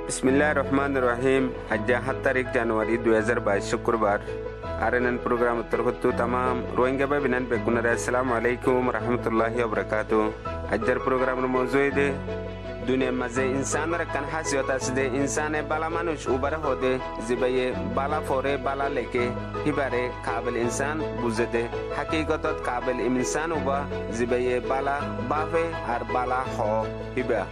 বিসমিল্লাহির রহমানির রহিম। আজ 7 তারিখ জানুয়ারি 2022 শুক্রবার। আরএনএন প্রোগ্রাম উত্তর হত্তু তাম রোহিঙ্গা বা বিনান বেগুনারে আসসালামু আলাইকুম রহমতুল্লাহি ওয়া বারাকাতুহু। আজকের প্রোগ্রামের মৌজুদ দুনিয়ার মাঝে ইনসানের কান হাসিয়ত আছে। ইনসানে বালা মানুষ উবারে হদে জিবাইয়ে বালা ফরে বালা লেকে হিবারে কাবিল ইনসান বুঝেতে হাকিকতত কাবিল ইনসান উবা জিবাইয়ে বালা বাফে আর বালা হ হিবা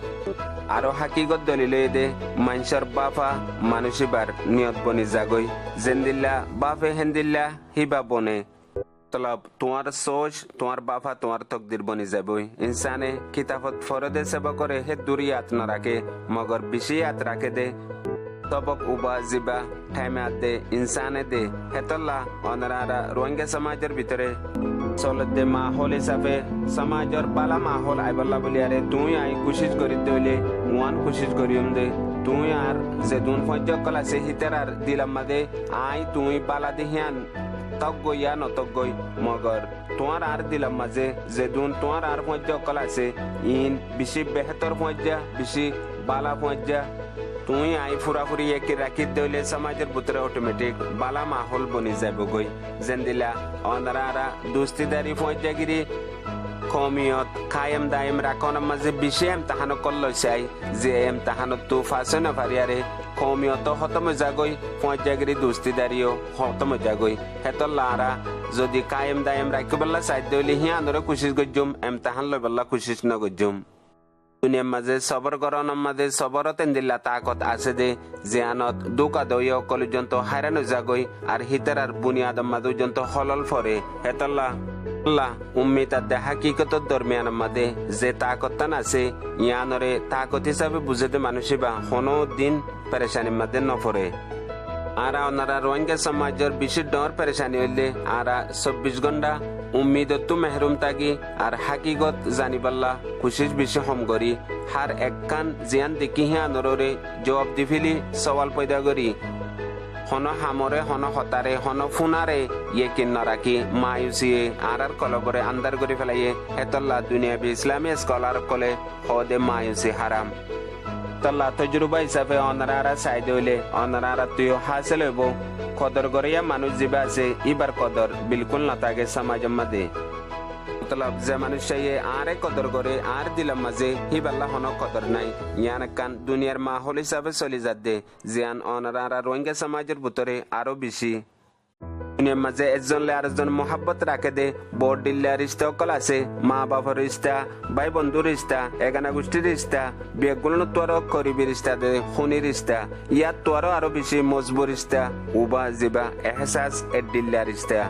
আরো হাকিগত দলিলে দে মানুষের বাফা মানুষিবার নিয়ত বনি জাগই জেন্দিল্লা বাফে হেন্দিল্লা হিবা বনে তলব তোমার সোচ তোমার বাফা তোমার তকদির বনি যাবই। ইনসানে কিতাবত ফরদে সেবা করে হে দূরি আত না রাখে মগর বেশি আত রাখে দে তবক উবা জিবা ঠাইমে আত দে ইনসানে দে হেতল্লা অনারা রোহিঙ্গা সমাজের ভিতরে চলতে মাহল হিসাবে সমাজের বালা মাহল আইবল্লা বলি আরে তুই আই কোশিশ করি দইলে ওয়ান কোশিশ করিম দে তুই আর যে দুন ফজ্জ কলা সে হিতের আর দিলাম মাদে আই তুই বালা দিহিয়ান তগই ইয়া নতগই মগর তোমার আর দিলাম মাঝে যে দুন তোমার আর ফজ্জ কলা সে ইন বেশি বেহতর ফজ্জা বেশি বালা ফজ্জা তুই আই ফুরাফুরি একে রাখি দইলে সমাজের ভিতরে অটোমেটিক বালা মাহল বনি যাব গই জেন্দিলা অনারা দুস্তিদারি ফজ্জাগিরি কমিয়ত কায়েম দায়েম রাখনের মাঝে বেশি এমতাহান করল চাই যে এমতাহানত তো ফাঁসে না ফারিয়ারে কমিয়ত হতম যাগই ফজ্জাগিরি দুস্তিদারিও হতম যাগই হেতল্লারা যদি কায়েম দায়েম রাখিবল্লা চাই দইলে হিয়ানরে কোশিশ গজ্জুম এমতাহান লইবল্লা কোশিশ ন গজ্জুম। দুনিয়ার মাঝে সবর গরনের মাঝে সবরত এন্দিল্লা তাকত আছে দে যে আনত দুকা দই কলিজন্ত হারানো যাগই আর হিতার আর বুনিয়াদম মাদু জন্ত হলল ফরে হেতল্লা আল্লাহ উম্মিতা দে হাকিকত দরমিয়ান মাদে যে তাকতান আছে ইয়ানরে তাকত হিসাবে বুঝেতে মানুষিবা হনো দিন পেরেশানির মাঝে নফরে আরা ওনারা রোহিঙ্গা সমাজের বেশি ডর পেরেশানি হইলে আরা 24 ঘন্টা উম্মিদত মেহরুম তাগি আর হাকিগত জানিবাল্লা কোশিশ বেশি হম করি হার এক কান জিয়ান দেখি হিয়া নররে জবাব দি ফেলি সওয়াল পয়দা করি হন হামরে হন হতারে হন ফুনারে ইয়ে কিন্ন রাখি মায়ুসিয়ে আর কলবরে আন্দার করে ফেলাইয়ে হেতল্লা দুনিয়া বি ইসলামী স্কলার কলে হদে মায়ুসি হারাম তল্লা তজরুবা হিসাবে অনারা সাইড হইলে অনারা তুই হাসিল হইব কদর করিয়া মানুষ জীবা আছে ইবার কদর বিলকুল না থাকে সমাজের মাঝে মতলব যে মানুষ আরে কদর করে আর দিলাম মাঝে হিবাল্লা হন কদর নাই ইয়ান কান দুনিয়ার মাহল হিসাবে চলি যাতে জিয়ান অনারা রোহিঙ্গা সমাজের ভিতরে আরো বেশি দুনিয়ার মাঝে একজনলে আরেকজন মহাব্বত রাখে দে বড় দিল্লা রিস্তা অকল আছে মা বাবার রিস্তা ভাই বন্ধুর রিস্তা এগানা গোষ্ঠীর রিস্তা বেগুলো তোর করিবি রিস্তা দে খুনি রিস্তা ইয়াত তোর আরো বেশি মজবুর রিস্তা উবা জিবা এহসাস এডিল্লা রিস্তা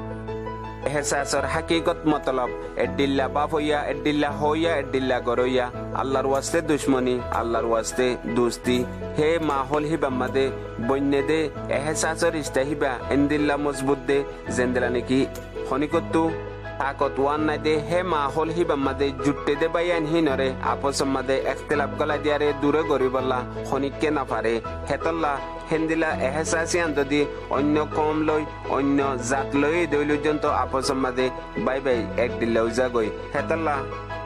এহসাসর হাকিকত মতলব এডিল্লা বাপ হইয়া এডিল্লা হইয়া এডিল্লা গরইয়া আল্লাহর ওয়াস্তে দুশ্মনী আল্লাহর ওয়াস্তে দোস্তি হে মাহল হিবা মাদে বন্যে দে এহসাসর ইস্তা হিবা এন্দিল্লা মজবুত দে জেন্দিলা নাকি খনিকত্তু তাকত ওয়ান নাই দে হে মাহল হিবা মাদে জুটে দে বাইয়ান হিনরে আপস মাদে এখতিলাফ গলা দিয়ারে দূরে গরিবল্লা খনিককে না পারে হেতল্লা হেন্দিলা এহসাসিয়ান যদি অন্য কম লই অন্য জাত লই দৈলজন্ত আপস মাদে বাই বাই এক দিল্লাও যাগই হেতল্লা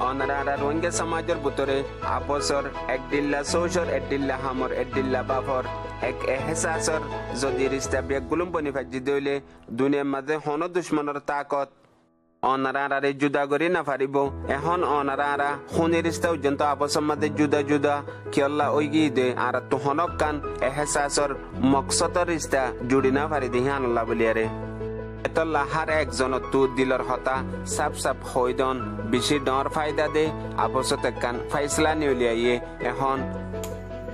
অনারা রোহিঙ্গা সমাজের ভিতরে আপসর এক দিল্লা সৌসর এক দিল্লা হামর এক দিল্লা বাফর এক এহসাসর যদি রিস্তা বেগুলুম বনি ফাজি দইলে দুনিয়ার মাঝে হন দুশ্মনের তাকত অনারারে জুদা করি না পারিব এখন অনারা খুনি রিস্তা পর্যন্ত আপসের মাঝে জুদা জুদা কিয়ল্লা ওইগি দে আর তো হনক কান এহসাসর মকসদর রিস্তা জুড়ি না পারি দিহি আনল্লা বলিয়ারে এতল্লা হার একজন তু দিলর হতা সাপ সাপ হইদন বেশি ডর ফায়দা দে আপসত কান ফাইসলা নিউলিয়াইয়ে এখন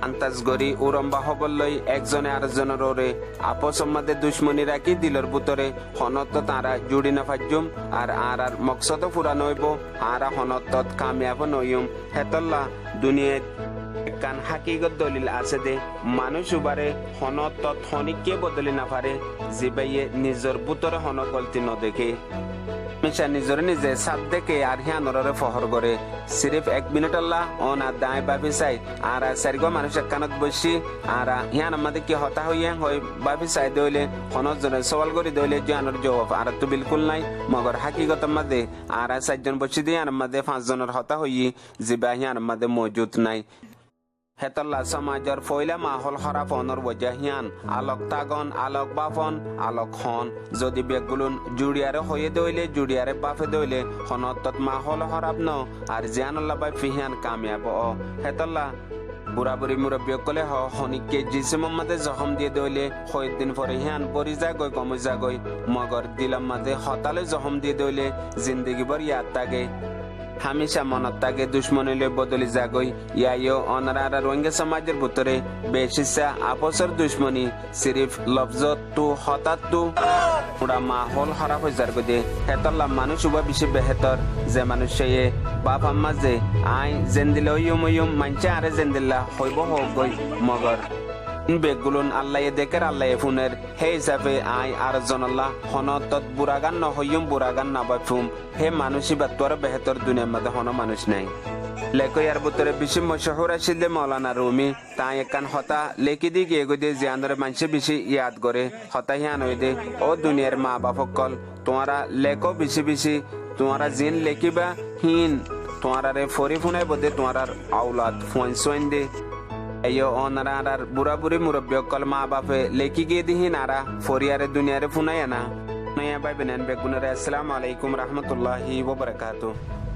আন্তাজ গরি উরম্বা হবল্লই একজনে আরেকজনের ওরে আপসের মাঝে দুশ্মনী রাখি দিলর বুতরে হনত তারা জুড়ি না ফাজুম আর আর মকসদ ফুরানো হইব আর হনত কামিয়াব নইম হেতল্লা দুনিয়াত কান হাকিগত দলিল আছে দে মানুষ উবারে হন তৎ হনিকে বদলি না পারে জিবাইয়ে নিজর বুতরে হন গলতি নদেখে মিশা নিজরে নিজে সাপ দেখে আর হিয়ানরে ফহর করে সিরিফ 1 মিনিট আল্লাহ ওনা দায় বাবি চাই আর সারিগো মানুষ কানত বসি আর হিয়ান আমাদের কি হতা হইয়া হয় বাবি চাই দইলে হনজনে সওয়াল করি দইলে জানোর জবাব আর তো বিলকুল নাই মগর হাকিগত মাদে আর 4 জন বসি দিয়ে আর মাদে 5 জনের হতা হই জিবা হিয়ান মাদে মজুদ নাই হেতল্লা সমাজর ফয়লা মাহল হরাফনের ওয়াজাহিয়ান আলোক তাগন আলোক বাফন আলোক হন যদি বেগুলুন জুড়িয়ারে হয়ে দইলে জুড়িয়ারে বাফে দইলে হনত মাহল হরাপ ন আর জিয়ানুল্লাহ বাই ফিহিয়ান কামিয়াব ও হেতল্লা বুড়াবুড়ি মুরব্বী কলে হনিকে জিসে মোহাম্মদে জখম দিয়ে দইলে কয়েকদিন পরে হিয়ান পরি যাগই কমে যাগই মগর দিলাম মাঝে হতালে জখম দিয়ে দইলে জিন্দগি ভর ইয়াদ তাগে হামেশা মনত তাকে দুশ্মনীলে বদলি যাগই ইয়াইও অনারা রোহিঙ্গা সমাজের ভিতরে বেশিসা আপসর দুশ্মনী সিরিফ লফজত তু হঠাৎ তু পুরা মাহল খারাপ হয়ে যার গদে হেতল্লা মানুষ উবা বেশি বেহেতর যে মানুষ সে বাপ আম্মা যে আই জেন্দিল ইয়ুম মানছে আরে জেন্দিল্লা হইব হোক গই মগর বেগুলুন আল্লাহ দেখের আল্লাহ ফুনের হে হিসাবে আই আর জনল্লাহ হনত বুড়াগান ন হইম বুড়াগান না বাফুম হে মানুষই বাত্তর বেহতর দুনিয়ার মধ্যে হন মানুষ নাই লেখো ইয়ার ভিতরে বেশি মশহুর আছিল মৌলানা রুমি তাই একান হতা লেখি দি গিয়ে গিয়ে জিয়ানরে মানুষে বেশি ইয়াদ করে হতা হিয়ান হয়ে দে ও দুনিয়ার মা বাপ সকল তোমারা লেখো বেশি বেশি তোমারা জিন লেখিবা হিন তোমারা রে ফরি ফুনাই বোধে তোমার আউলাদ ফোন সোয়েন দে এয়ো অনারার বুড়া বুড়ি মুরব্বী কল মা বাপে লেখি গিয়ে দিহি নারা ফরিয়ারে দুনিয়ারে ফুনাই না নয়া ভাই বেনান বেগুনের আসসালামু আলাইকুম রহমতুল্লাহি ওয়া বারাকাতুহু।